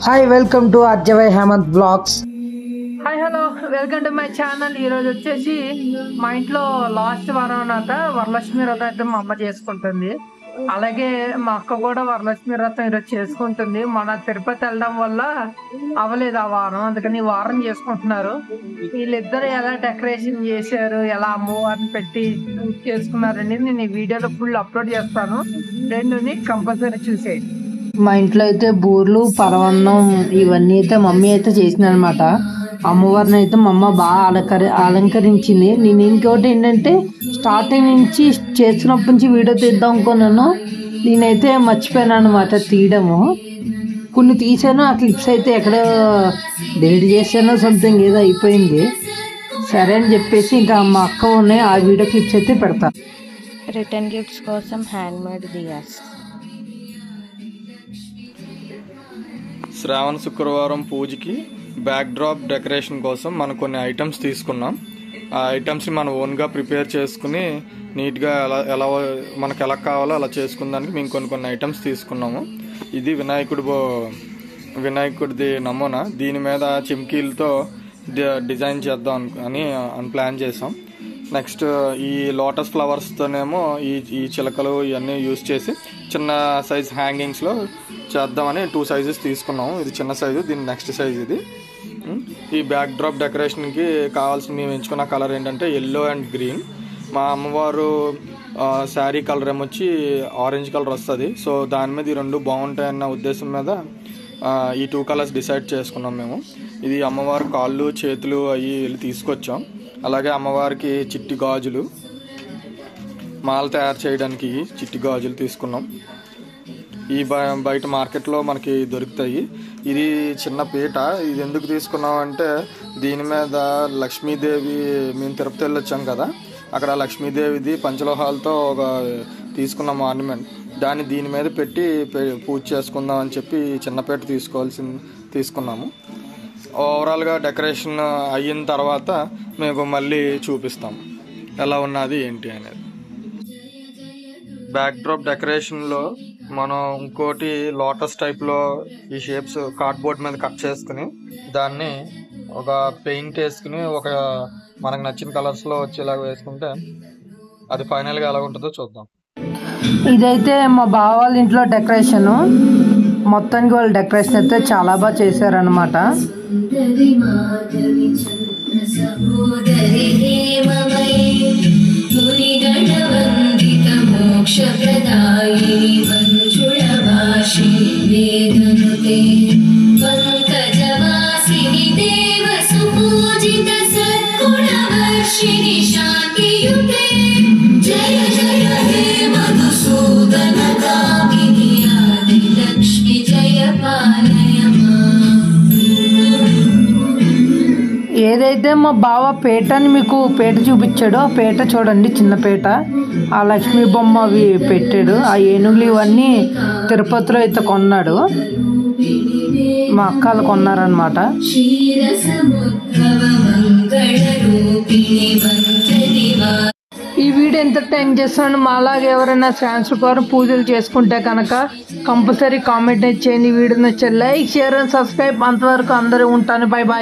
Hi welcome to అర్జవై Hemanth blogs. Hi hello welcome to my channel. ఈరోజు వచ్చేసి మా ఇంట్లో లాస్ట్ వారం అన్నమాట వరలక్ష్మి వ్రతం అయితే మా అమ్మ చేసుకుంటుంది. అలాగే మా అక్క కూడా వరలక్ష్మి వ్రతం ఈరోజు చేసుకుంటుంది. మన తిరుపతి వెళ్ళడం వల్ల అవ్వలేదు ఆ వారం, అందుకని ఈ వారం చేసుకుంటున్నారు. వీళ్ళిద్దరు ఎలా డెకరేషన్ చేశారు, ఎలా అమ్మవారిని పెట్టి పూజ చేసుకున్నారని నేను ఈ వీడియోలో ఫుల్ అప్లోడ్ చేస్తాను. రెండుని కంపల్సరీ చూసేయండి. మా ఇంట్లో అయితే బూర్లు, పరవన్నం ఇవన్నీ అయితే మమ్మీ అయితే చేసింది అనమాట. అమ్మవారిని అయితే మా అమ్మ బాగా అలంకరించింది. నేను ఇంకోటి ఏంటంటే స్టార్టింగ్ నుంచి చేస్తున్నప్పటి నుంచి వీడియో తీద్దాం అనుకున్నాను. నేనైతే మర్చిపోయాను అనమాట తీయడము. కొన్ని తీసాను, ఆ క్లిప్స్ అయితే ఎక్కడో డిలీట్ చేశాను, సంథింగ్ ఏదో అయిపోయింది. సరే అని చెప్పేసి ఇంకా మా అక్క ఉన్నాయి ఆ వీడియో క్లిప్స్ అయితే పెడతాను. రిటర్న్ గిఫ్ట్స్ కోసం హ్యాండ్మేడ్ దియాస్. శ్రావణ శుక్రవారం పూజకి బ్యాక్ డ్రాప్ డెకరేషన్ కోసం మనం కొన్ని ఐటమ్స్ తీసుకున్నాం. ఆ ఐటమ్స్ని మనం ఓన్గా ప్రిపేర్ చేసుకుని నీట్గా ఎలా మనకు ఎలా కావాలో అలా చేసుకున్నానికి మేము కొన్ని ఐటమ్స్ తీసుకున్నాము. ఇది వినాయకుడిది నమూనా. దీని మీద చిమ్కీలతో డిజైన్ చేద్దాం అని ప్లాన్ చేసాం. నెక్స్ట్ ఈ లోటస్ ఫ్లవర్స్తోనేమో ఈ చిలకలు ఇవన్నీ యూజ్ చేసి చిన్న సైజ్ హ్యాంగింగ్స్లో చేద్దామని 2 సైజెస్ తీసుకున్నాము. ఇది చిన్న సైజు, దీని నెక్స్ట్ సైజ్ ఇది. ఈ బ్యాక్ డ్రాప్ డెకరేషన్కి కావాల్సిన మేము ఎంచుకున్న కలర్ ఏంటంటే ఎల్లో అండ్ గ్రీన్. మా అమ్మవారు శారీ కలర్ ఏమొచ్చి ఆరెంజ్ కలర్ వస్తుంది. సో దాని మీద ఈ రెండు బాగుంటాయన్న ఉద్దేశం మీద ఈ 2 కలర్స్ డిసైడ్ చేసుకున్నాం మేము. ఇది అమ్మవారి కాళ్ళు చేతులు అవి వెళ్ళి తీసుకొచ్చాం. అలాగే అమ్మవారికి చిట్టి గాజులు, మాల తయారు చేయడానికి చిట్టి గాజులు తీసుకున్నాం. ఈ బయట మార్కెట్లో మనకి దొరుకుతాయి. ఇది చిన్న పీట. ఇది ఎందుకు తీసుకున్నాం అంటే దీని మీద లక్ష్మీదేవి, మేము తిరుపతి వెళ్ళొచ్చాం కదా, అక్కడ లక్ష్మీదేవిది పంచలోహాలతో ఒక తీసుకున్నాం ఆర్నమెంట్. దీని మీద పెట్టి పూజ చేసుకుందాం అని చెప్పి చిన్న పీట తీసుకున్నాము. ఓవరాల్గా డెకరేషన్ అయిన తర్వాత మేము మళ్ళీ చూపిస్తాం ఎలా ఉన్నది ఏంటి అనేది. బ్యాక్ డ్రాప్ డెకరేషన్లో మనం ఇంకోటి లోటస్ టైప్లో ఈ షేప్స్ కార్డ్బోర్డ్ మీద కట్ చేసుకుని దాన్ని ఒక పెయింట్ వేసుకుని మనకు నచ్చిన కలర్స్లో వచ్చేలాగా వేసుకుంటే అది ఫైనల్గా ఎలా ఉంటుందో చూద్దాం. ఇదైతే మా బావ వాళ్ళ ఇంట్లో డెకరేషను. మొత్తానికి వాళ్ళ డెకరేషన్ అయితే చాలా బాగా చేశారనమాట. ఏదైతే మా బావ పేటని మీకు పేట చూపించాడో ఆ పేట చూడండి, చిన్న పేట. ఆ లక్ష్మీ బొమ్మ అవి పెట్టాడు. ఆ ఏనుగులు ఇవన్నీ తిరుపతిలో అయితే కొన్నాడు. మా అక్కలు కొన్నారనమాట. ఈ వీడియో ఎంటర్టైన్ చేస్తాను. మాలాగే ఎవరైనా శ్రావణ శుక్రవారం పూజలు చేసుకుంటే కనుక కంపల్సరీ కామెంట్ చేయండి. వీడియో నచ్చే లైక్, షేర్ అండ్ సబ్స్క్రైబ్. అంతవరకు అందరూ ఉంటాను. Bye bye.